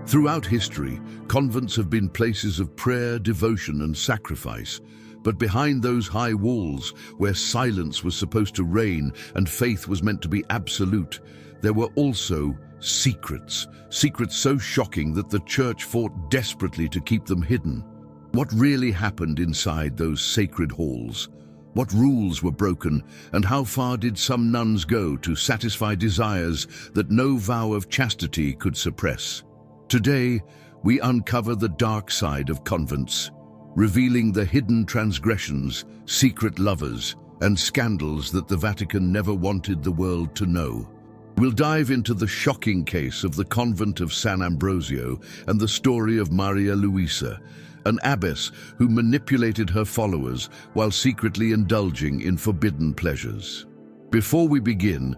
Throughout history, convents have been places of prayer, devotion, and sacrifice. But behind those high walls, where silence was supposed to reign and faith was meant to be absolute, there were also secrets. Secrets so shocking that the church fought desperately to keep them hidden. What really happened inside those sacred halls? What rules were broken, and how far did some nuns go to satisfy desires that no vow of chastity could suppress? Today, we uncover the dark side of convents, revealing the hidden transgressions, secret lovers, and scandals that the Vatican never wanted the world to know. We'll dive into the shocking case of the convent of San Ambrosio and the story of Maria Luisa, an abbess who manipulated her followers while secretly indulging in forbidden pleasures. Before we begin,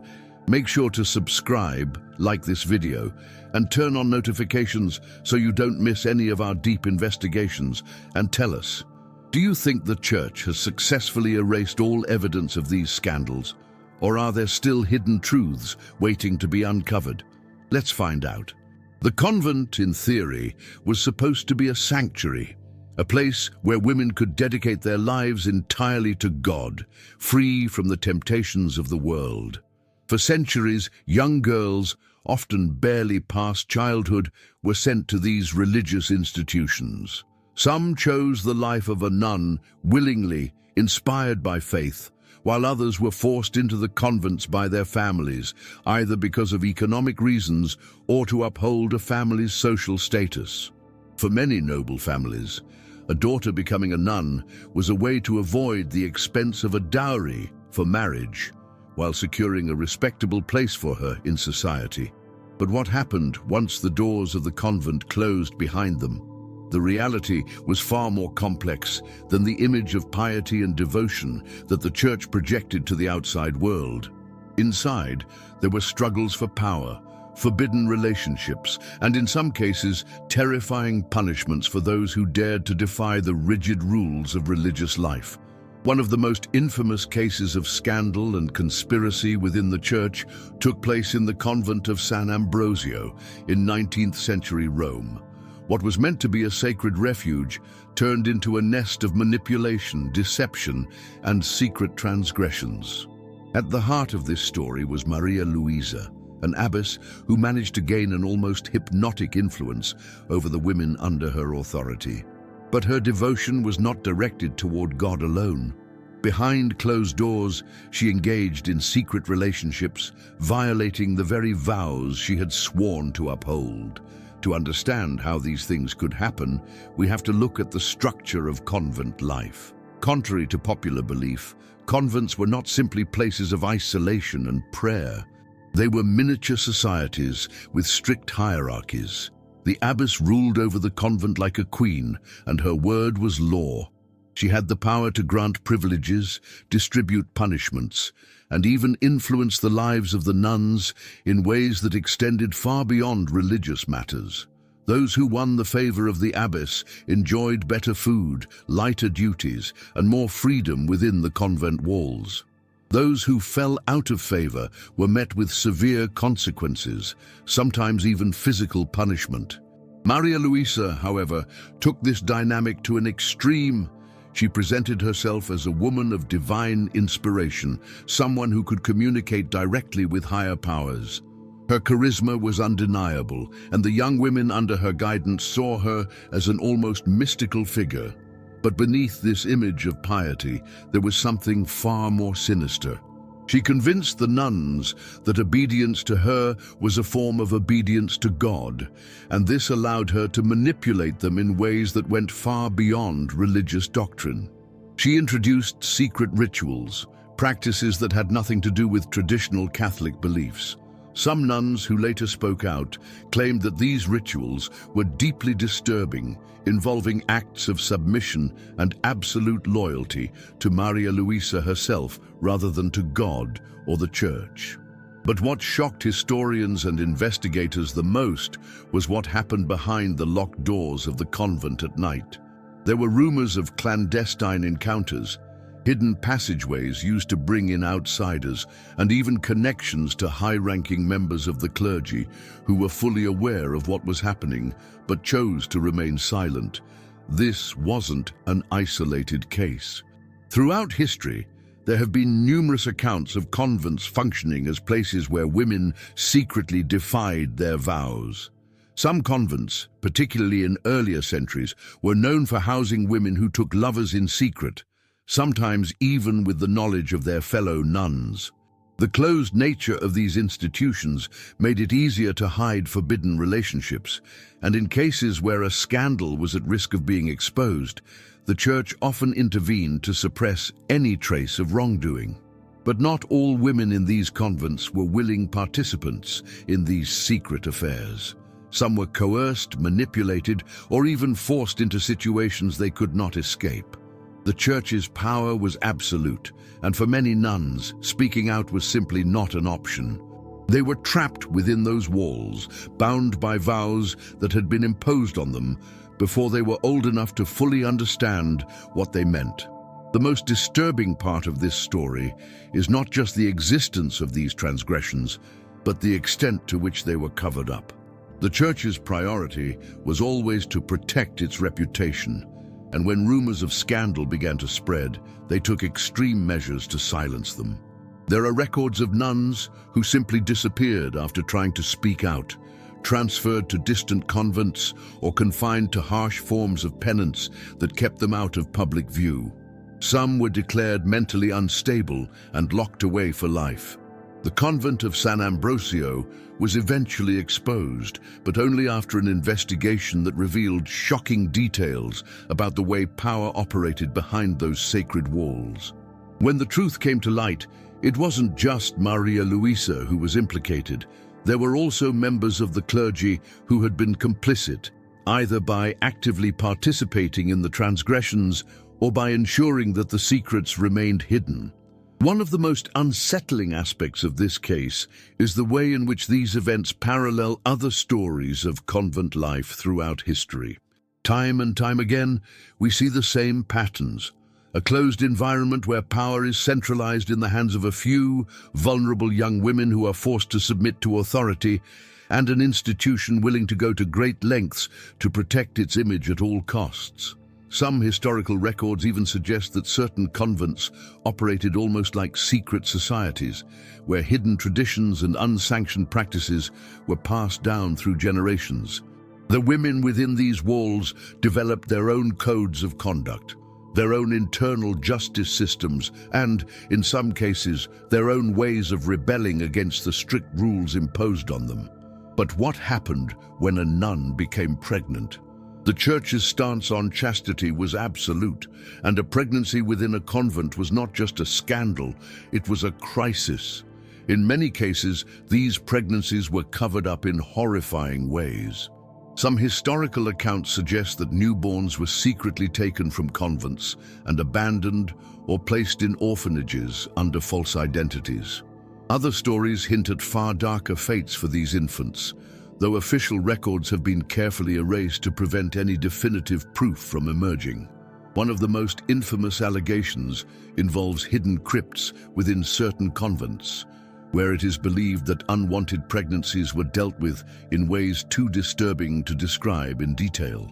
make sure to subscribe, like this video, and turn on notifications so you don't miss any of our deep investigations. And tell us, do you think the Church has successfully erased all evidence of these scandals? Or are there still hidden truths waiting to be uncovered? Let's find out. The convent, in theory, was supposed to be a sanctuary, a place where women could dedicate their lives entirely to God, free from the temptations of the world. For centuries, young girls, often barely past childhood, were sent to these religious institutions. Some chose the life of a nun willingly, inspired by faith, while others were forced into the convents by their families, either because of economic reasons or to uphold a family's social status. For many noble families, a daughter becoming a nun was a way to avoid the expense of a dowry for marriage, while securing a respectable place for her in society. But what happened once the doors of the convent closed behind them? The reality was far more complex than the image of piety and devotion that the Church projected to the outside world. Inside, there were struggles for power, forbidden relationships, and in some cases, terrifying punishments for those who dared to defy the rigid rules of religious life. One of the most infamous cases of scandal and conspiracy within the Church took place in the convent of San Ambrosio in 19th century Rome. What was meant to be a sacred refuge turned into a nest of manipulation, deception, and secret transgressions. At the heart of this story was Maria Luisa, an abbess who managed to gain an almost hypnotic influence over the women under her authority. But her devotion was not directed toward God alone. Behind closed doors, she engaged in secret relationships, violating the very vows she had sworn to uphold. To understand how these things could happen, we have to look at the structure of convent life. Contrary to popular belief, convents were not simply places of isolation and prayer. They were miniature societies with strict hierarchies. The abbess ruled over the convent like a queen, and her word was law. She had the power to grant privileges, distribute punishments, and even influence the lives of the nuns in ways that extended far beyond religious matters. Those who won the favor of the abbess enjoyed better food, lighter duties, and more freedom within the convent walls. Those who fell out of favor were met with severe consequences, sometimes even physical punishment. Maria Luisa, however, took this dynamic to an extreme. She presented herself as a woman of divine inspiration, someone who could communicate directly with higher powers. Her charisma was undeniable, and the young women under her guidance saw her as an almost mystical figure. But beneath this image of piety, there was something far more sinister. She convinced the nuns that obedience to her was a form of obedience to God, and this allowed her to manipulate them in ways that went far beyond religious doctrine. She introduced secret rituals, practices that had nothing to do with traditional Catholic beliefs. Some nuns who later spoke out claimed that these rituals were deeply disturbing, involving acts of submission and absolute loyalty to Maria Luisa herself rather than to God or the Church. But what shocked historians and investigators the most was what happened behind the locked doors of the convent at night. There were rumors of clandestine encounters, hidden passageways used to bring in outsiders, and even connections to high-ranking members of the clergy who were fully aware of what was happening but chose to remain silent. This wasn't an isolated case. Throughout history, there have been numerous accounts of convents functioning as places where women secretly defied their vows. Some convents, particularly in earlier centuries, were known for housing women who took lovers in secret, sometimes even with the knowledge of their fellow nuns. The closed nature of these institutions made it easier to hide forbidden relationships, and in cases where a scandal was at risk of being exposed, the Church often intervened to suppress any trace of wrongdoing. But not all women in these convents were willing participants in these secret affairs. Some were coerced, manipulated, or even forced into situations they could not escape. The Church's power was absolute, and for many nuns, speaking out was simply not an option. They were trapped within those walls, bound by vows that had been imposed on them before they were old enough to fully understand what they meant. The most disturbing part of this story is not just the existence of these transgressions, but the extent to which they were covered up. The Church's priority was always to protect its reputation, and when rumors of scandal began to spread, they took extreme measures to silence them. There are records of nuns who simply disappeared after trying to speak out, transferred to distant convents, or confined to harsh forms of penance that kept them out of public view. Some were declared mentally unstable and locked away for life. The convent of San Ambrosio was eventually exposed, but only after an investigation that revealed shocking details about the way power operated behind those sacred walls. When the truth came to light, it wasn't just Maria Luisa who was implicated. There were also members of the clergy who had been complicit, either by actively participating in the transgressions or by ensuring that the secrets remained hidden. One of the most unsettling aspects of this case is the way in which these events parallel other stories of convent life throughout history. Time and time again, we see the same patterns. A closed environment where power is centralized in the hands of a few vulnerable young women who are forced to submit to authority, and an institution willing to go to great lengths to protect its image at all costs. Some historical records even suggest that certain convents operated almost like secret societies, where hidden traditions and unsanctioned practices were passed down through generations. The women within these walls developed their own codes of conduct, their own internal justice systems, and, in some cases, their own ways of rebelling against the strict rules imposed on them. But what happened when a nun became pregnant? The Church's stance on chastity was absolute, and a pregnancy within a convent was not just a scandal, it was a crisis. In many cases, these pregnancies were covered up in horrifying ways. Some historical accounts suggest that newborns were secretly taken from convents and abandoned or placed in orphanages under false identities. Other stories hint at far darker fates for these infants, though official records have been carefully erased to prevent any definitive proof from emerging. One of the most infamous allegations involves hidden crypts within certain convents, where it is believed that unwanted pregnancies were dealt with in ways too disturbing to describe in detail.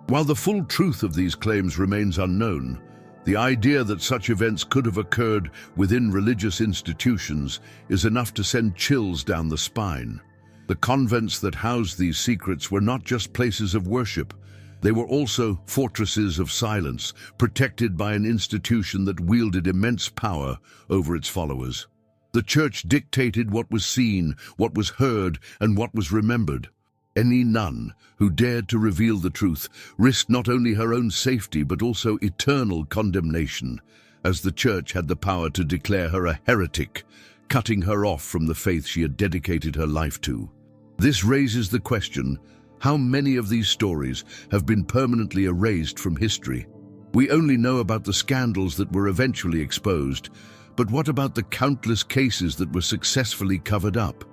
While the full truth of these claims remains unknown, the idea that such events could have occurred within religious institutions is enough to send chills down the spine. The convents that housed these secrets were not just places of worship. They were also fortresses of silence, protected by an institution that wielded immense power over its followers. The Church dictated what was seen, what was heard, and what was remembered. Any nun who dared to reveal the truth risked not only her own safety but also eternal condemnation, as the Church had the power to declare her a heretic, cutting her off from the faith she had dedicated her life to. This raises the question, how many of these stories have been permanently erased from history? We only know about the scandals that were eventually exposed, but what about the countless cases that were successfully covered up?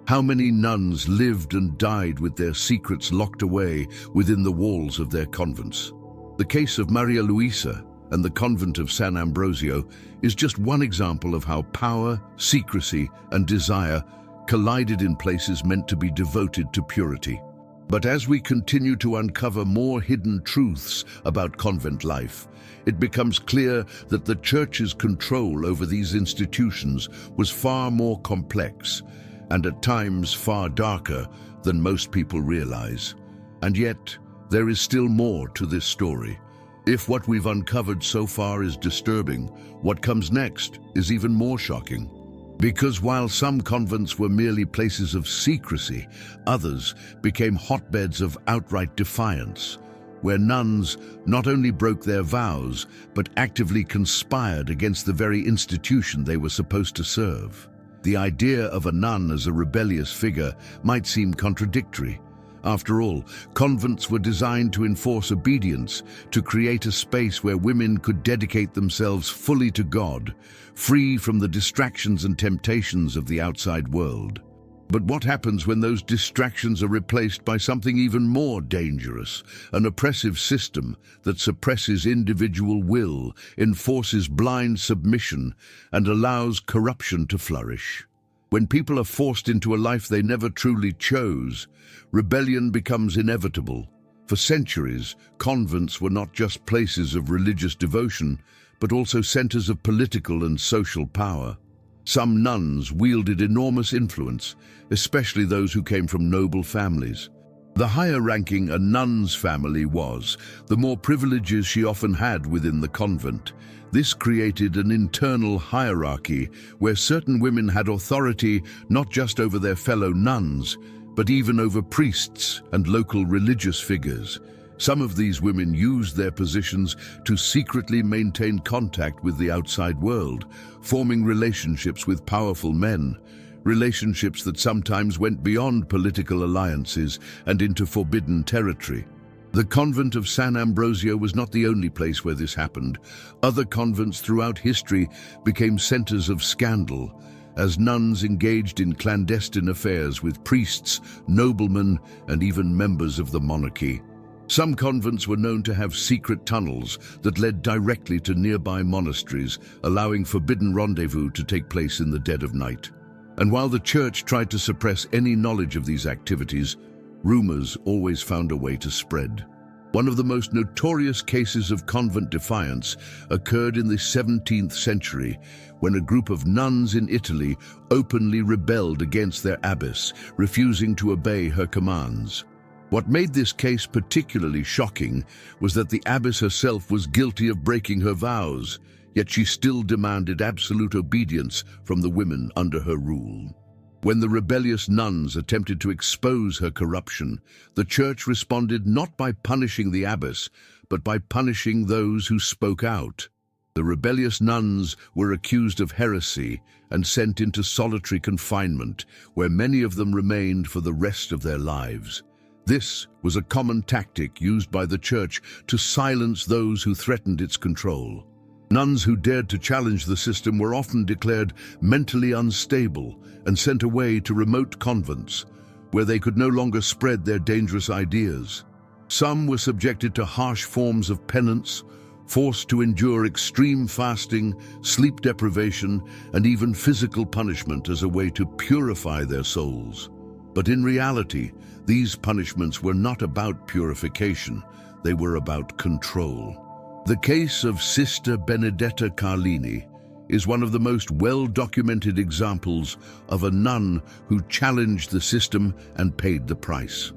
How many nuns lived and died with their secrets locked away within the walls of their convents? The case of Maria Luisa, and the convent of San Ambrosio is just one example of how power, secrecy, and desire collided in places meant to be devoted to purity. But as we continue to uncover more hidden truths about convent life, it becomes clear that the Church's control over these institutions was far more complex and at times far darker than most people realize. And yet, there is still more to this story. If what we've uncovered so far is disturbing, what comes next is even more shocking. Because while some convents were merely places of secrecy, others became hotbeds of outright defiance, where nuns not only broke their vows, but actively conspired against the very institution they were supposed to serve. The idea of a nun as a rebellious figure might seem contradictory. After all, convents were designed to enforce obedience, to create a space where women could dedicate themselves fully to God, free from the distractions and temptations of the outside world. But what happens when those distractions are replaced by something even more dangerous, an oppressive system that suppresses individual will, enforces blind submission, and allows corruption to flourish? When people are forced into a life they never truly chose, rebellion becomes inevitable. For centuries, convents were not just places of religious devotion, but also centers of political and social power. Some nuns wielded enormous influence, especially those who came from noble families. The higher ranking a nun's family was, the more privileges she often had within the convent. This created an internal hierarchy where certain women had authority not just over their fellow nuns, but even over priests and local religious figures. Some of these women used their positions to secretly maintain contact with the outside world, forming relationships with powerful men, relationships that sometimes went beyond political alliances and into forbidden territory. The convent of San Ambrosio was not the only place where this happened. Other convents throughout history became centers of scandal, as nuns engaged in clandestine affairs with priests, noblemen, and even members of the monarchy. Some convents were known to have secret tunnels that led directly to nearby monasteries, allowing forbidden rendezvous to take place in the dead of night. And while the Church tried to suppress any knowledge of these activities, rumors always found a way to spread. One of the most notorious cases of convent defiance occurred in the 17th century, when a group of nuns in Italy openly rebelled against their abbess, refusing to obey her commands. What made this case particularly shocking was that the abbess herself was guilty of breaking her vows, yet she still demanded absolute obedience from the women under her rule. When the rebellious nuns attempted to expose her corruption, the Church responded not by punishing the abbess, but by punishing those who spoke out. The rebellious nuns were accused of heresy and sent into solitary confinement, where many of them remained for the rest of their lives. This was a common tactic used by the Church to silence those who threatened its control. Nuns who dared to challenge the system were often declared mentally unstable and sent away to remote convents, where they could no longer spread their dangerous ideas. Some were subjected to harsh forms of penance, forced to endure extreme fasting, sleep deprivation, and even physical punishment as a way to purify their souls. But in reality, these punishments were not about purification, they were about control. The case of Sister Benedetta Carlini is one of the most well-documented examples of a nun who challenged the system and paid the price.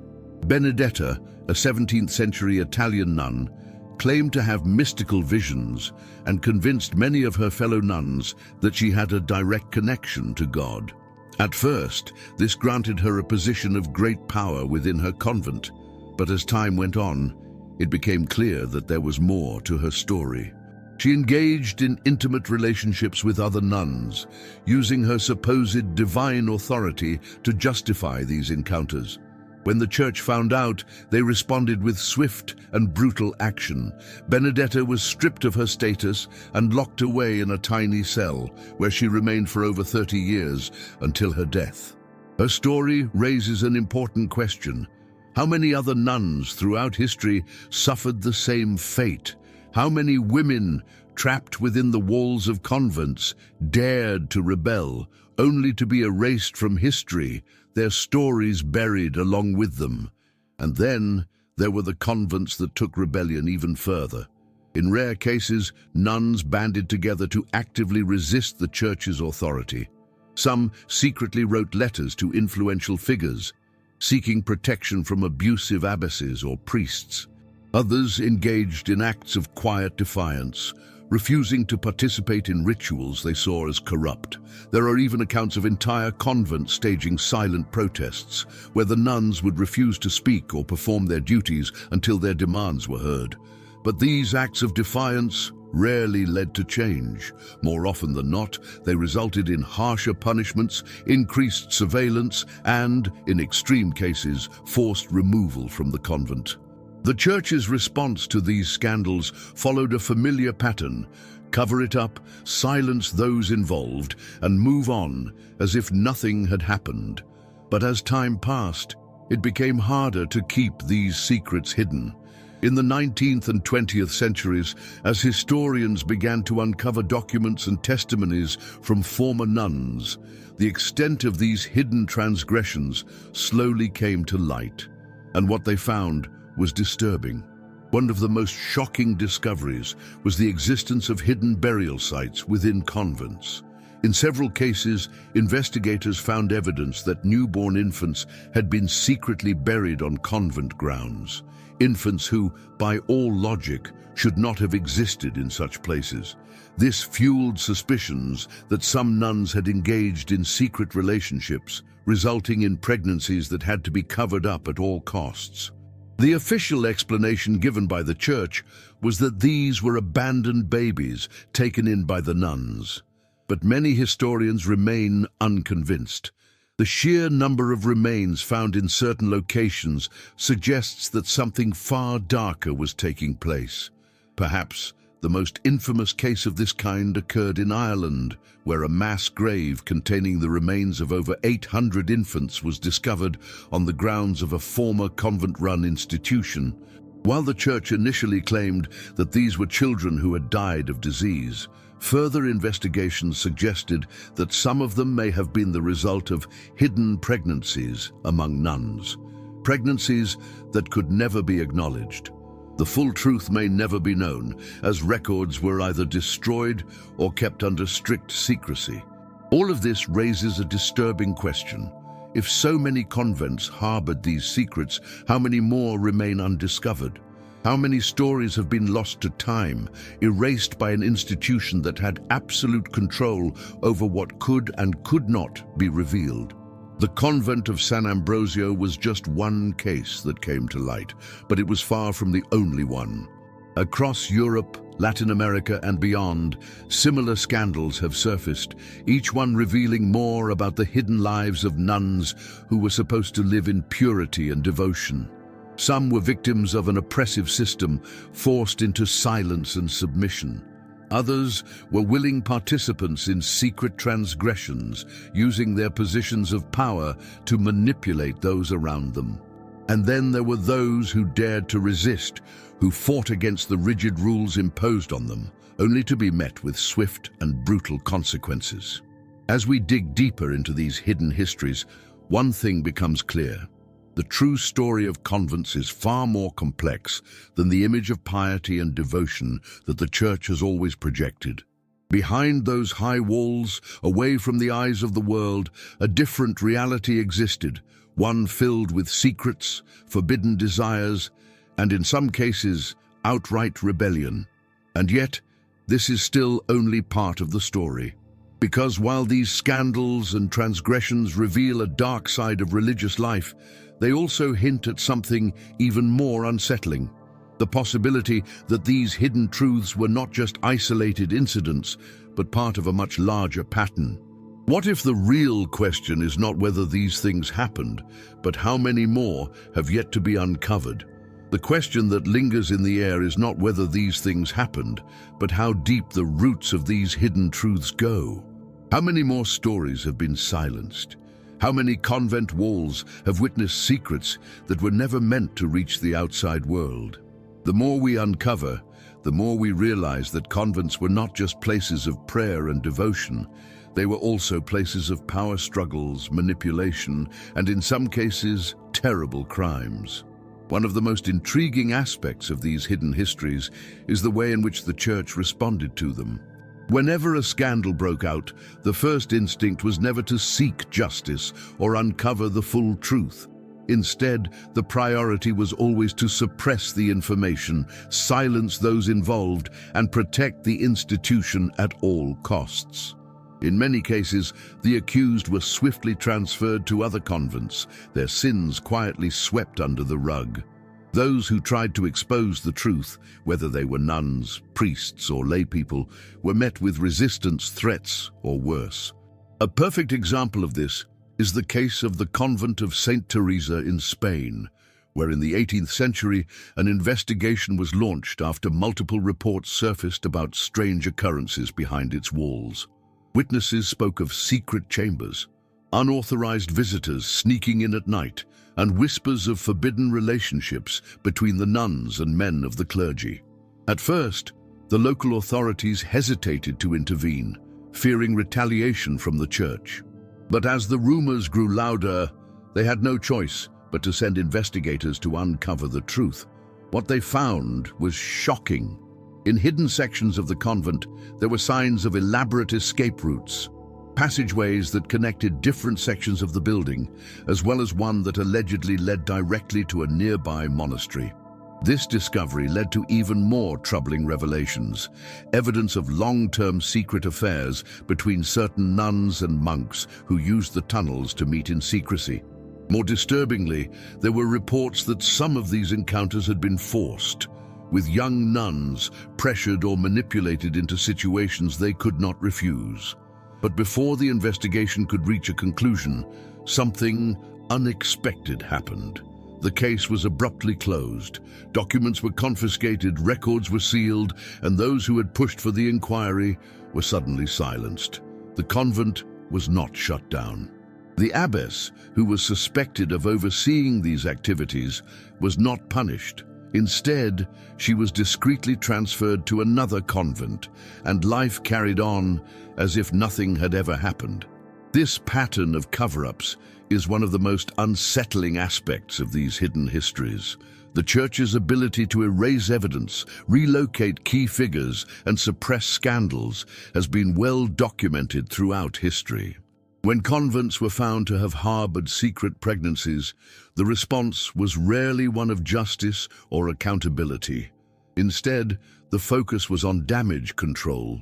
Benedetta, a 17th-century Italian nun, claimed to have mystical visions and convinced many of her fellow nuns that she had a direct connection to God. At first, this granted her a position of great power within her convent, but as time went on, it became clear that there was more to her story. She engaged in intimate relationships with other nuns, using her supposed divine authority to justify these encounters. When the Church found out, they responded with swift and brutal action. Benedetta was stripped of her status and locked away in a tiny cell, where she remained for over 30 years until her death. Her story raises an important question. How many other nuns throughout history suffered the same fate? How many women, trapped within the walls of convents, dared to rebel, only to be erased from history, their stories buried along with them? And then there were the convents that took rebellion even further. In rare cases, nuns banded together to actively resist the church's authority. Some secretly wrote letters to influential figures, seeking protection from abusive abbesses or priests. Others engaged in acts of quiet defiance, refusing to participate in rituals they saw as corrupt. There are even accounts of entire convents staging silent protests, where the nuns would refuse to speak or perform their duties until their demands were heard. But these acts of defiance rarely led to change. More often than not, they resulted in harsher punishments, increased surveillance, and, in extreme cases, forced removal from the convent. The Church's response to these scandals followed a familiar pattern: cover it up, silence those involved, and move on as if nothing had happened. But as time passed, it became harder to keep these secrets hidden. In the 19th and 20th centuries, as historians began to uncover documents and testimonies from former nuns, the extent of these hidden transgressions slowly came to light. And what they found was disturbing. One of the most shocking discoveries was the existence of hidden burial sites within convents. In several cases, investigators found evidence that newborn infants had been secretly buried on convent grounds. Infants who, by all logic, should not have existed in such places. This fueled suspicions that some nuns had engaged in secret relationships, resulting in pregnancies that had to be covered up at all costs. The official explanation given by the Church was that these were abandoned babies taken in by the nuns. But many historians remain unconvinced. The sheer number of remains found in certain locations suggests that something far darker was taking place. Perhaps the most infamous case of this kind occurred in Ireland, where a mass grave containing the remains of over 800 infants was discovered on the grounds of a former convent-run institution. While the Church initially claimed that these were children who had died of disease, further investigations suggested that some of them may have been the result of hidden pregnancies among nuns, pregnancies that could never be acknowledged. The full truth may never be known, as records were either destroyed or kept under strict secrecy. All of this raises a disturbing question. If so many convents harbored these secrets, how many more remain undiscovered? How many stories have been lost to time, erased by an institution that had absolute control over what could and could not be revealed? The convent of San Ambrosio was just one case that came to light, but it was far from the only one. Across Europe, Latin America, and beyond, similar scandals have surfaced, each one revealing more about the hidden lives of nuns who were supposed to live in purity and devotion. Some were victims of an oppressive system, forced into silence and submission. Others were willing participants in secret transgressions, using their positions of power to manipulate those around them. And then there were those who dared to resist, who fought against the rigid rules imposed on them, only to be met with swift and brutal consequences. As we dig deeper into these hidden histories, one thing becomes clear. The true story of convents is far more complex than the image of piety and devotion that the Church has always projected. Behind those high walls, away from the eyes of the world, a different reality existed, one filled with secrets, forbidden desires, and in some cases, outright rebellion. And yet, this is still only part of the story. Because while these scandals and transgressions reveal a dark side of religious life, they also hint at something even more unsettling: the possibility that these hidden truths were not just isolated incidents, but part of a much larger pattern. What if the real question is not whether these things happened, but how many more have yet to be uncovered? The question that lingers in the air is not whether these things happened, but how deep the roots of these hidden truths go. How many more stories have been silenced? How many convent walls have witnessed secrets that were never meant to reach the outside world? The more we uncover, the more we realize that convents were not just places of prayer and devotion. They were also places of power struggles, manipulation, and in some cases, terrible crimes. One of the most intriguing aspects of these hidden histories is the way in which the Church responded to them. Whenever a scandal broke out, the first instinct was never to seek justice or uncover the full truth. Instead, the priority was always to suppress the information, silence those involved, and protect the institution at all costs. In many cases, the accused were swiftly transferred to other convents, their sins quietly swept under the rug. Those who tried to expose the truth, whether they were nuns, priests, or laypeople, were met with resistance, threats, or worse. A perfect example of this is the case of the convent of Saint Teresa in Spain, where in the 18th century an investigation was launched after multiple reports surfaced about strange occurrences behind its walls. Witnesses spoke of secret chambers, unauthorized visitors sneaking in at night, and whispers of forbidden relationships between the nuns and men of the clergy. At first, the local authorities hesitated to intervene, fearing retaliation from the church. But as the rumors grew louder, they had no choice but to send investigators to uncover the truth. What they found was shocking. In hidden sections of the convent, there were signs of elaborate escape routes, passageways that connected different sections of the building, as well as one that allegedly led directly to a nearby monastery. This discovery led to even more troubling revelations, evidence of long-term secret affairs between certain nuns and monks who used the tunnels to meet in secrecy. More disturbingly, there were reports that some of these encounters had been forced, with young nuns pressured or manipulated into situations they could not refuse. But before the investigation could reach a conclusion, something unexpected happened. The case was abruptly closed. Documents were confiscated, records were sealed, and those who had pushed for the inquiry were suddenly silenced. The convent was not shut down. The abbess, who was suspected of overseeing these activities, was not punished. Instead, she was discreetly transferred to another convent, and life carried on as if nothing had ever happened. This pattern of cover-ups is one of the most unsettling aspects of these hidden histories. The Church's ability to erase evidence, relocate key figures, and suppress scandals has been well documented throughout history. When convents were found to have harbored secret pregnancies, the response was rarely one of justice or accountability. Instead, the focus was on damage control,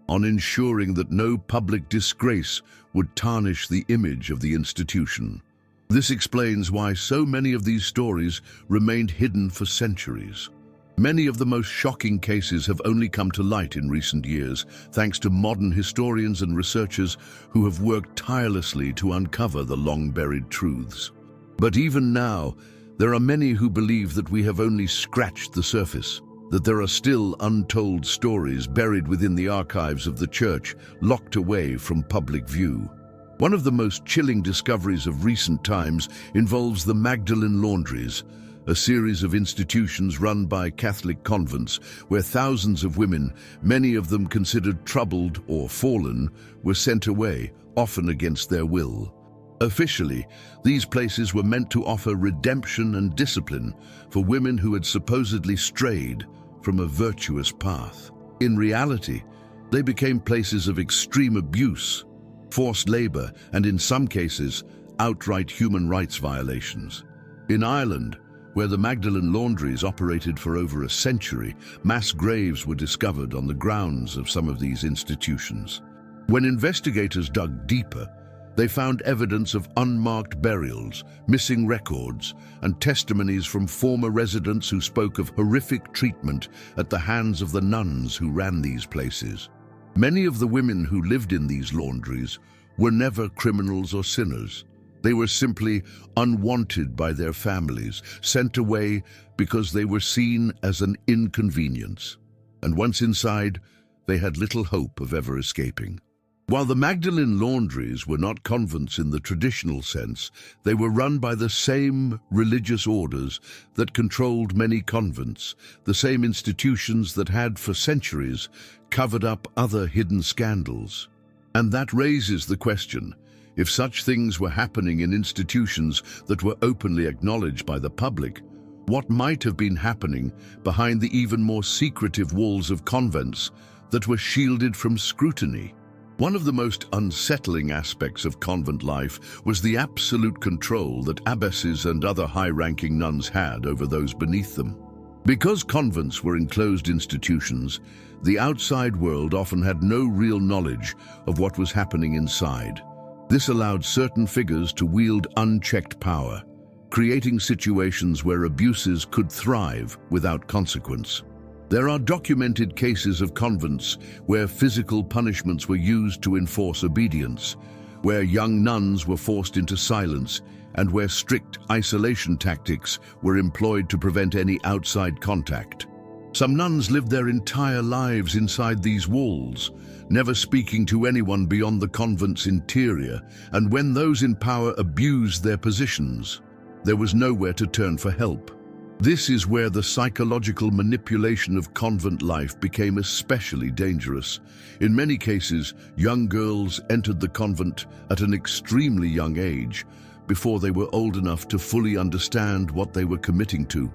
on ensuring that no public disgrace would tarnish the image of the institution. This explains why so many of these stories remained hidden for centuries. Many of the most shocking cases have only come to light in recent years, thanks to modern historians and researchers who have worked tirelessly to uncover the long-buried truths. But even now, there are many who believe that we have only scratched the surface, that there are still untold stories buried within the archives of the Church, locked away from public view. One of the most chilling discoveries of recent times involves the Magdalene Laundries, a series of institutions run by Catholic convents where thousands of women, many of them considered troubled or fallen, were sent away, often against their will. Officially, these places were meant to offer redemption and discipline for women who had supposedly strayed from a virtuous path. In reality, they became places of extreme abuse, forced labor, and in some cases, outright human rights violations. In Ireland, where the Magdalene Laundries operated for over a century, mass graves were discovered on the grounds of some of these institutions. When investigators dug deeper, they found evidence of unmarked burials, missing records, and testimonies from former residents who spoke of horrific treatment at the hands of the nuns who ran these places. Many of the women who lived in these laundries were never criminals or sinners. They were simply unwanted by their families, sent away because they were seen as an inconvenience. And once inside, they had little hope of ever escaping. While the Magdalene laundries were not convents in the traditional sense, they were run by the same religious orders that controlled many convents, the same institutions that had, for centuries, covered up other hidden scandals. And that raises the question, if such things were happening in institutions that were openly acknowledged by the public, what might have been happening behind the even more secretive walls of convents that were shielded from scrutiny? One of the most unsettling aspects of convent life was the absolute control that abbesses and other high-ranking nuns had over those beneath them. Because convents were enclosed institutions, the outside world often had no real knowledge of what was happening inside. This allowed certain figures to wield unchecked power, creating situations where abuses could thrive without consequence. There are documented cases of convents where physical punishments were used to enforce obedience, where young nuns were forced into silence, and where strict isolation tactics were employed to prevent any outside contact. Some nuns lived their entire lives inside these walls, never speaking to anyone beyond the convent's interior, and when those in power abused their positions, there was nowhere to turn for help. This is where the psychological manipulation of convent life became especially dangerous. In many cases, young girls entered the convent at an extremely young age, before they were old enough to fully understand what they were committing to.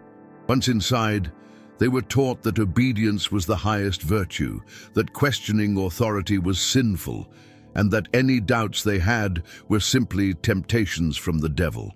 Once inside, they were taught that obedience was the highest virtue, that questioning authority was sinful, and that any doubts they had were simply temptations from the devil.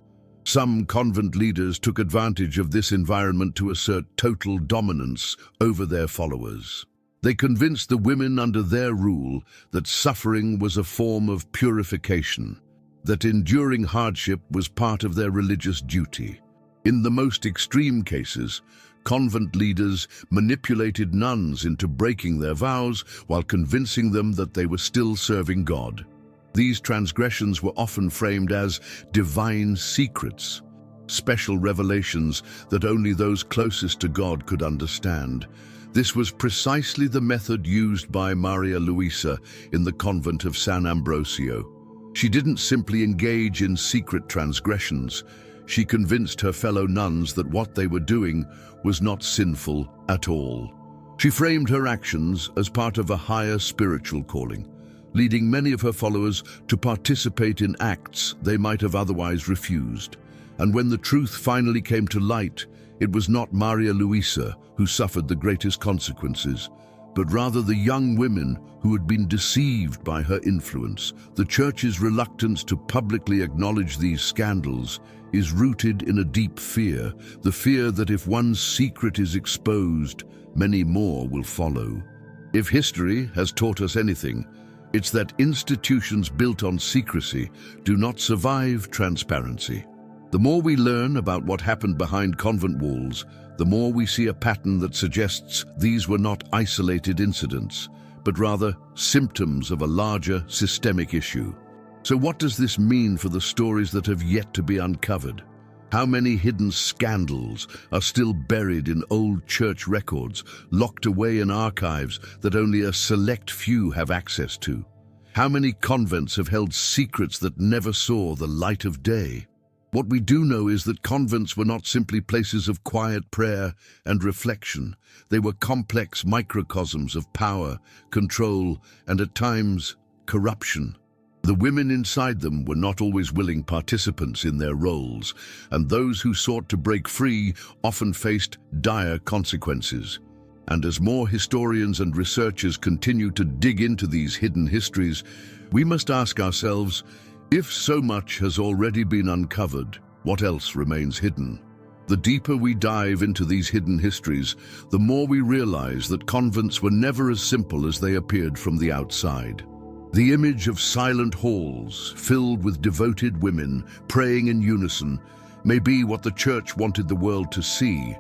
Some convent leaders took advantage of this environment to assert total dominance over their followers. They convinced the women under their rule that suffering was a form of purification, that enduring hardship was part of their religious duty. In the most extreme cases, convent leaders manipulated nuns into breaking their vows while convincing them that they were still serving God. These transgressions were often framed as divine secrets, special revelations that only those closest to God could understand. This was precisely the method used by Maria Luisa in the convent of San Ambrosio. She didn't simply engage in secret transgressions. She convinced her fellow nuns that what they were doing was not sinful at all. She framed her actions as part of a higher spiritual calling, leading many of her followers to participate in acts they might have otherwise refused. And when the truth finally came to light, it was not Maria Luisa who suffered the greatest consequences, but rather the young women who had been deceived by her influence. The Church's reluctance to publicly acknowledge these scandals is rooted in a deep fear, the fear that if one secret is exposed, many more will follow. If history has taught us anything, it's that institutions built on secrecy do not survive transparency. The more we learn about what happened behind convent walls, the more we see a pattern that suggests these were not isolated incidents, but rather symptoms of a larger systemic issue. So what does this mean for the stories that have yet to be uncovered? How many hidden scandals are still buried in old church records, locked away in archives that only a select few have access to? How many convents have held secrets that never saw the light of day? What we do know is that convents were not simply places of quiet prayer and reflection. They were complex microcosms of power, control, and at times, corruption. The women inside them were not always willing participants in their roles, and those who sought to break free often faced dire consequences. And as more historians and researchers continue to dig into these hidden histories, we must ask ourselves, if so much has already been uncovered, what else remains hidden? The deeper we dive into these hidden histories, the more we realize that convents were never as simple as they appeared from the outside. The image of silent halls filled with devoted women praying in unison may be what the Church wanted the world to see,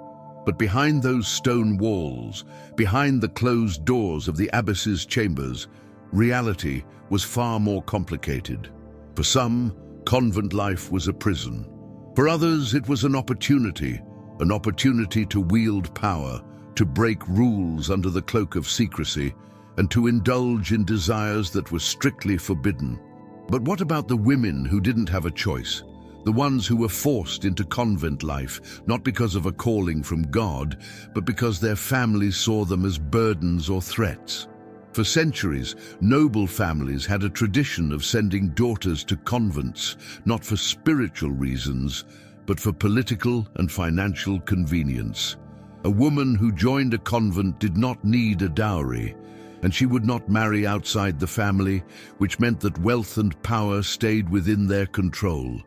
but behind those stone walls, behind the closed doors of the abbess's chambers, reality was far more complicated. For some, convent life was a prison. For others, it was an opportunity to wield power, to break rules under the cloak of secrecy, and to indulge in desires that were strictly forbidden. But what about the women who didn't have a choice? The ones who were forced into convent life, not because of a calling from God, but because their families saw them as burdens or threats. For centuries, noble families had a tradition of sending daughters to convents, not for spiritual reasons, but for political and financial convenience. A woman who joined a convent did not need a dowry, and she would not marry outside the family, which meant that wealth and power stayed within their control.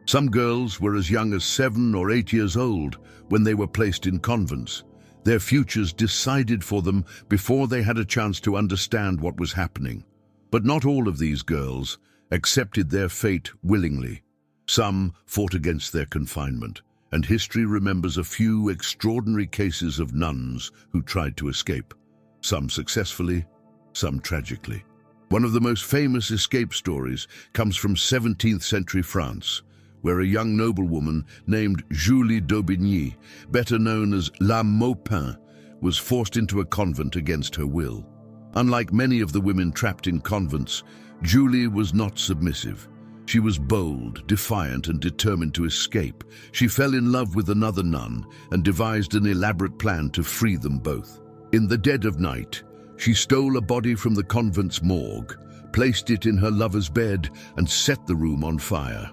Some girls were as young as 7 or 8 years old when they were placed in convents, their futures decided for them before they had a chance to understand what was happening. But not all of these girls accepted their fate willingly. Some fought against their confinement, and history remembers a few extraordinary cases of nuns who tried to escape, some successfully, some tragically. One of the most famous escape stories comes from 17th century France, where a young noblewoman named Julie d'Aubigny, better known as La Maupin, was forced into a convent against her will. Unlike many of the women trapped in convents, Julie was not submissive. She was bold, defiant, and determined to escape. She fell in love with another nun and devised an elaborate plan to free them both. In the dead of night, she stole a body from the convent's morgue, placed it in her lover's bed, and set the room on fire.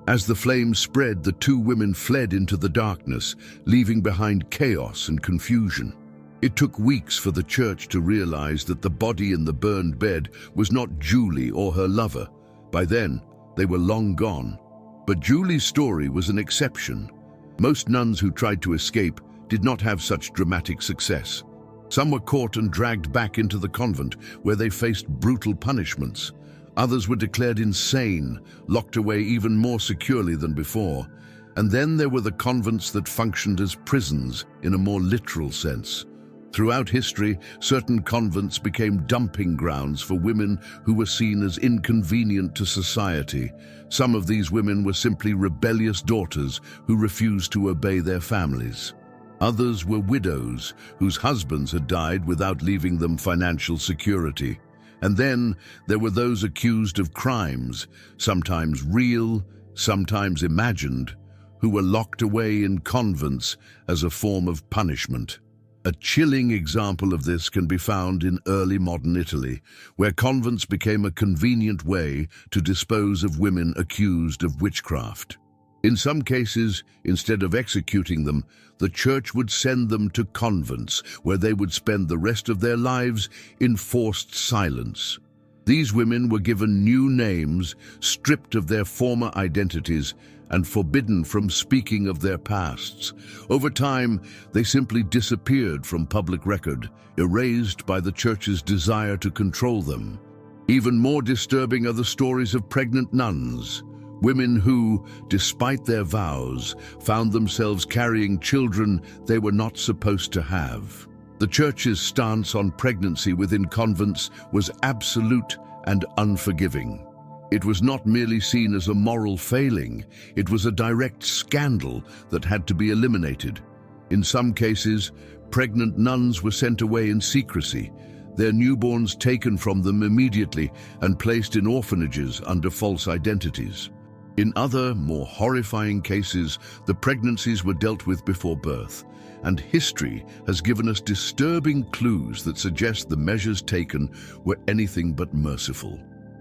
As the flames spread, the two women fled into the darkness, leaving behind chaos and confusion. It took weeks for the church to realize that the body in the burned bed was not Julie or her lover. By then, they were long gone. But Julie's story was an exception. Most nuns who tried to escape did not have such dramatic success. Some were caught and dragged back into the convent, where they faced brutal punishments. Others were declared insane, locked away even more securely than before. And then there were the convents that functioned as prisons in a more literal sense. Throughout history, certain convents became dumping grounds for women who were seen as inconvenient to society. Some of these women were simply rebellious daughters who refused to obey their families. Others were widows whose husbands had died without leaving them financial security. And then there were those accused of crimes, sometimes real, sometimes imagined, who were locked away in convents as a form of punishment. A chilling example of this can be found in early modern Italy, where convents became a convenient way to dispose of women accused of witchcraft. In some cases, instead of executing them, the church would send them to convents, where they would spend the rest of their lives in forced silence. These women were given new names, stripped of their former identities, and forbidden from speaking of their pasts. Over time, they simply disappeared from public record, erased by the church's desire to control them. Even more disturbing are the stories of pregnant nuns, women who, despite their vows, found themselves carrying children they were not supposed to have. The church's stance on pregnancy within convents was absolute and unforgiving. It was not merely seen as a moral failing, it was a direct scandal that had to be eliminated. In some cases, pregnant nuns were sent away in secrecy, their newborns taken from them immediately and placed in orphanages under false identities. In other, more horrifying cases, the pregnancies were dealt with before birth, and history has given us disturbing clues that suggest the measures taken were anything but merciful.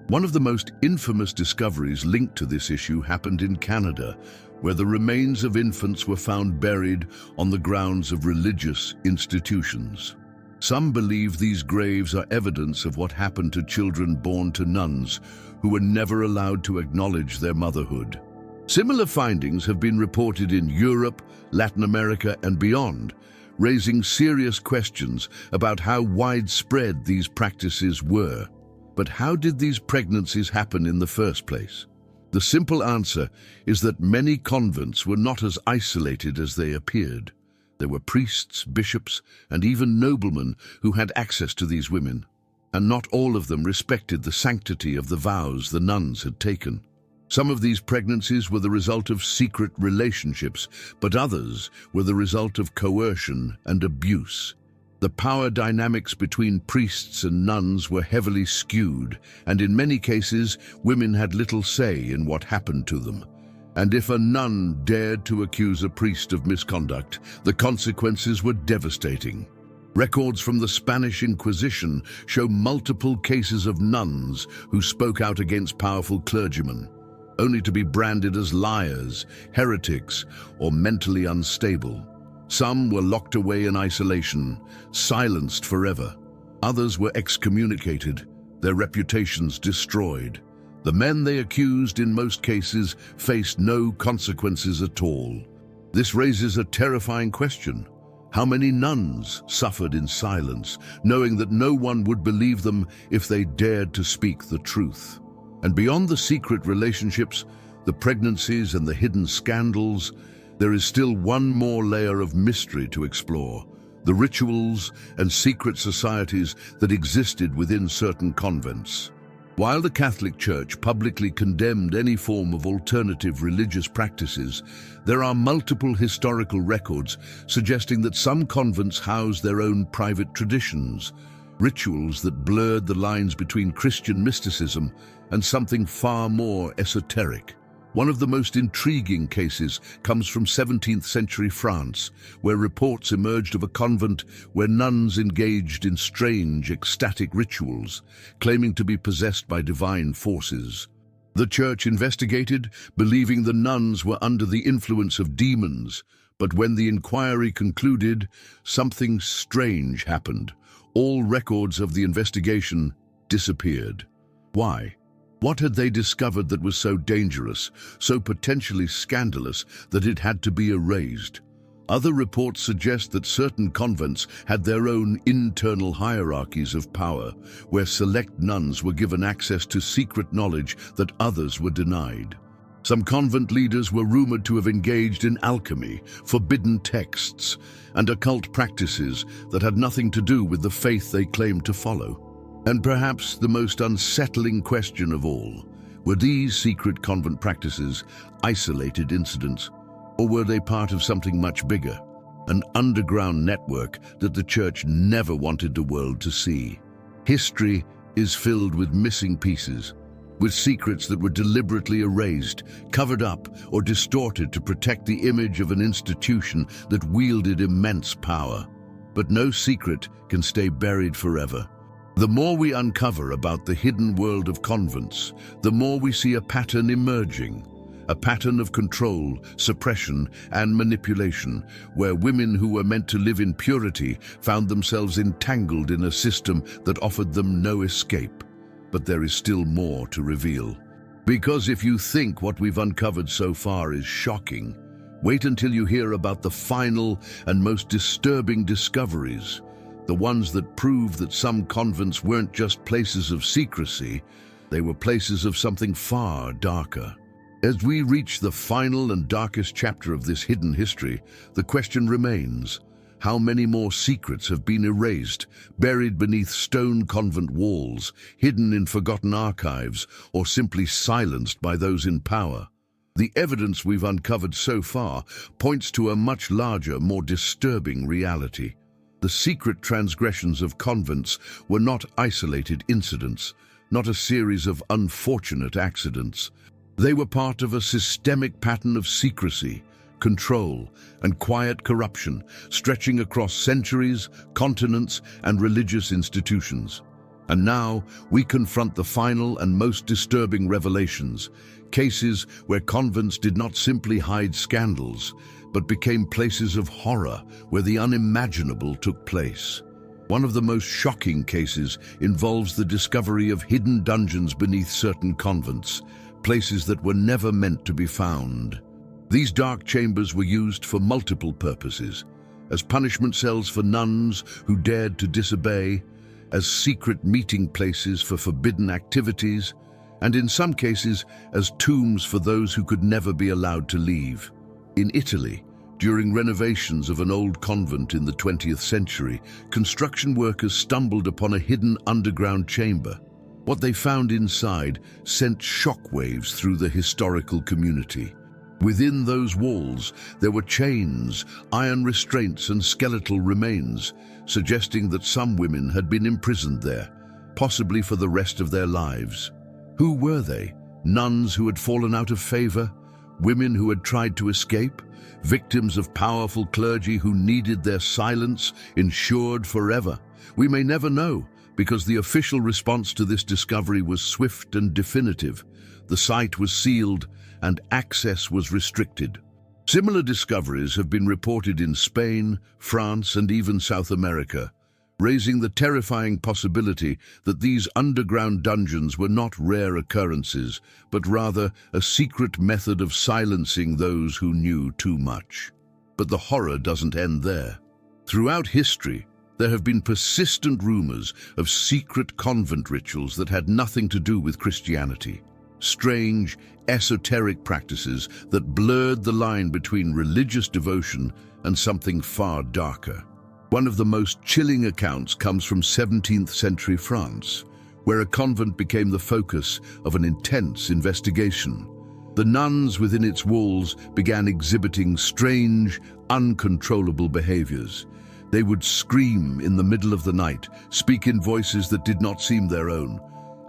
One of the most infamous discoveries linked to this issue happened in Canada, where the remains of infants were found buried on the grounds of religious institutions. Some believe these graves are evidence of what happened to children born to nuns who were never allowed to acknowledge their motherhood. Similar findings have been reported in Europe, Latin America, and beyond, raising serious questions about how widespread these practices were. But how did these pregnancies happen in the first place? The simple answer is that many convents were not as isolated as they appeared. There were priests, bishops, and even noblemen who had access to these women, and not all of them respected the sanctity of the vows the nuns had taken. Some of these pregnancies were the result of secret relationships, but others were the result of coercion and abuse. The power dynamics between priests and nuns were heavily skewed, and in many cases, women had little say in what happened to them. And if a nun dared to accuse a priest of misconduct, the consequences were devastating. Records from the Spanish Inquisition show multiple cases of nuns who spoke out against powerful clergymen, only to be branded as liars, heretics, or mentally unstable. Some were locked away in isolation, silenced forever. Others were excommunicated, their reputations destroyed. The men they accused, in most cases, faced no consequences at all. This raises a terrifying question. How many nuns suffered in silence, knowing that no one would believe them if they dared to speak the truth? And beyond the secret relationships, the pregnancies and the hidden scandals, there is still one more layer of mystery to explore: the rituals and secret societies that existed within certain convents. While the Catholic Church publicly condemned any form of alternative religious practices, there are multiple historical records suggesting that some convents housed their own private traditions, rituals that blurred the lines between Christian mysticism and something far more esoteric. One of the most intriguing cases comes from 17th century France, where reports emerged of a convent where nuns engaged in strange, ecstatic rituals, claiming to be possessed by divine forces. The church investigated, believing the nuns were under the influence of demons, but when the inquiry concluded, something strange happened. All records of the investigation disappeared. Why? What had they discovered that was so dangerous, so potentially scandalous, that it had to be erased? Other reports suggest that certain convents had their own internal hierarchies of power, where select nuns were given access to secret knowledge that others were denied. Some convent leaders were rumored to have engaged in alchemy, forbidden texts, and occult practices that had nothing to do with the faith they claimed to follow. And perhaps the most unsettling question of all, were these secret convent practices isolated incidents, or were they part of something much bigger, an underground network that the church never wanted the world to see? History is filled with missing pieces, with secrets that were deliberately erased, covered up, or distorted to protect the image of an institution that wielded immense power. But no secret can stay buried forever. The more we uncover about the hidden world of convents, the more we see a pattern emerging, a pattern of control, suppression, and manipulation, where women who were meant to live in purity found themselves entangled in a system that offered them no escape. But there is still more to reveal. Because if you think what we've uncovered so far is shocking, wait until you hear about the final and most disturbing discoveries. The ones that prove that some convents weren't just places of secrecy, they were places of something far darker. As we reach the final and darkest chapter of this hidden history, the question remains: how many more secrets have been erased, buried beneath stone convent walls, hidden in forgotten archives, or simply silenced by those in power? The evidence we've uncovered so far points to a much larger, more disturbing reality. The secret transgressions of convents were not isolated incidents, not a series of unfortunate accidents. They were part of a systemic pattern of secrecy, control, and quiet corruption, stretching across centuries, continents, and religious institutions. And now we confront the final and most disturbing revelations, cases where convents did not simply hide scandals, but became places of horror where the unimaginable took place. One of the most shocking cases involves the discovery of hidden dungeons beneath certain convents, places that were never meant to be found. These dark chambers were used for multiple purposes: as punishment cells for nuns who dared to disobey, as secret meeting places for forbidden activities, and in some cases as tombs for those who could never be allowed to leave. In Italy, during renovations of an old convent in the 20th century, construction workers stumbled upon a hidden underground chamber. What they found inside sent shockwaves through the historical community. Within those walls, there were chains, iron restraints, and skeletal remains, suggesting that some women had been imprisoned there, possibly for the rest of their lives. Who were they? Nuns who had fallen out of favor? Women who had tried to escape? Victims of powerful clergy who needed their silence ensured forever? We may never know, because the official response to this discovery was swift and definitive. The site was sealed and access was restricted. Similar discoveries have been reported in Spain, France, and even South America, raising the terrifying possibility that these underground dungeons were not rare occurrences, but rather a secret method of silencing those who knew too much. But the horror doesn't end there. Throughout history, there have been persistent rumors of secret convent rituals that had nothing to do with Christianity. Strange, esoteric practices that blurred the line between religious devotion and something far darker. One of the most chilling accounts comes from 17th century France, where a convent became the focus of an intense investigation. The nuns within its walls began exhibiting strange, uncontrollable behaviors. They would scream in the middle of the night, speak in voices that did not seem their own,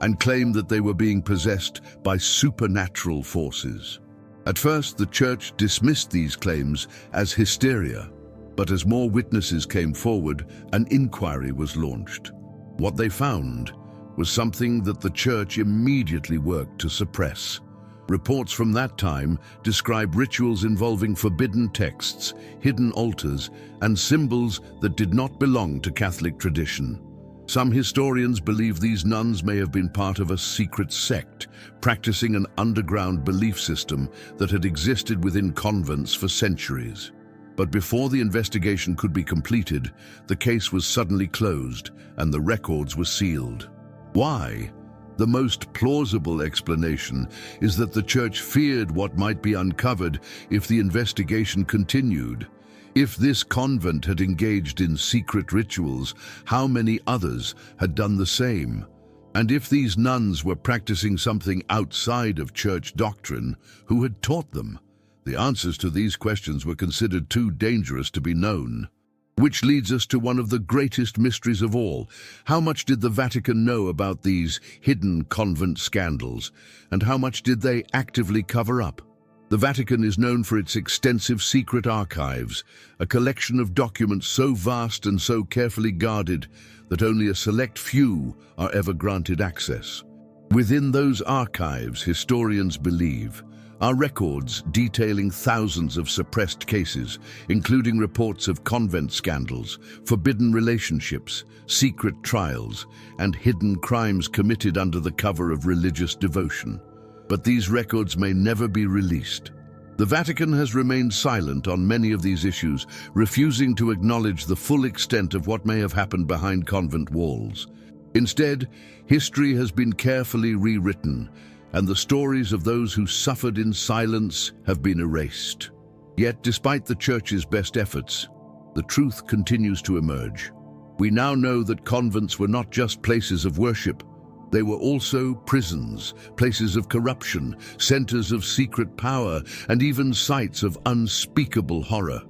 and claim that they were being possessed by supernatural forces. At first, the church dismissed these claims as hysteria, but as more witnesses came forward, an inquiry was launched. What they found was something that the church immediately worked to suppress. Reports from that time describe rituals involving forbidden texts, hidden altars, and symbols that did not belong to Catholic tradition. Some historians believe these nuns may have been part of a secret sect, practicing an underground belief system that had existed within convents for centuries. But before the investigation could be completed, the case was suddenly closed and the records were sealed. Why? The most plausible explanation is that the church feared what might be uncovered if the investigation continued. If this convent had engaged in secret rituals, how many others had done the same? And if these nuns were practicing something outside of church doctrine, who had taught them? The answers to these questions were considered too dangerous to be known. Which leads us to one of the greatest mysteries of all. How much did the Vatican know about these hidden convent scandals, and how much did they actively cover up? The Vatican is known for its extensive secret archives, a collection of documents so vast and so carefully guarded that only a select few are ever granted access. Within those archives, historians believe, are records detailing thousands of suppressed cases, including reports of convent scandals, forbidden relationships, secret trials, and hidden crimes committed under the cover of religious devotion. But these records may never be released. The Vatican has remained silent on many of these issues, refusing to acknowledge the full extent of what may have happened behind convent walls. Instead, history has been carefully rewritten, and the stories of those who suffered in silence have been erased. Yet, despite the Church's best efforts, the truth continues to emerge. We now know that convents were not just places of worship. They were also prisons, places of corruption, centers of secret power, and even sites of unspeakable horror.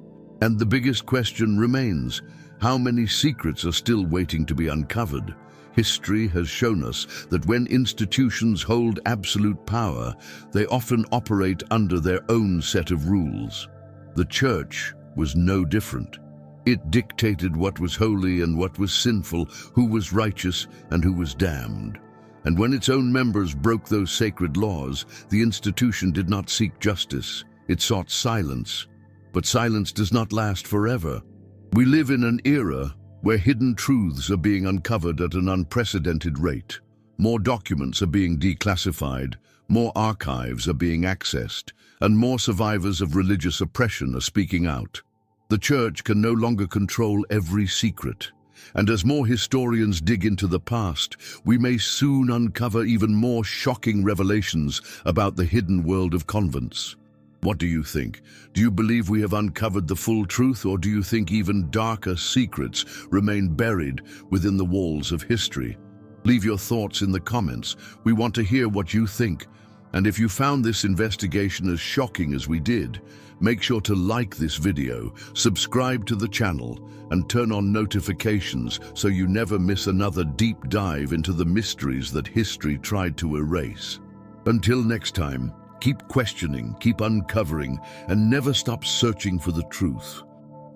And the biggest question remains: how many secrets are still waiting to be uncovered? History has shown us that when institutions hold absolute power, they often operate under their own set of rules. The Church was no different. It dictated what was holy and what was sinful, who was righteous and who was damned. And when its own members broke those sacred laws, the institution did not seek justice. It sought silence. But silence does not last forever. We live in an era where hidden truths are being uncovered at an unprecedented rate. More documents are being declassified, more archives are being accessed, and more survivors of religious oppression are speaking out. The Church can no longer control every secret. And as more historians dig into the past, we may soon uncover even more shocking revelations about the hidden world of convents. What do you think? Do you believe we have uncovered the full truth, or do you think even darker secrets remain buried within the walls of history? Leave your thoughts in the comments. We want to hear what you think. And if you found this investigation as shocking as we did, make sure to like this video, subscribe to the channel, and turn on notifications so you never miss another deep dive into the mysteries that history tried to erase. Until next time, keep questioning, keep uncovering, and never stop searching for the truth.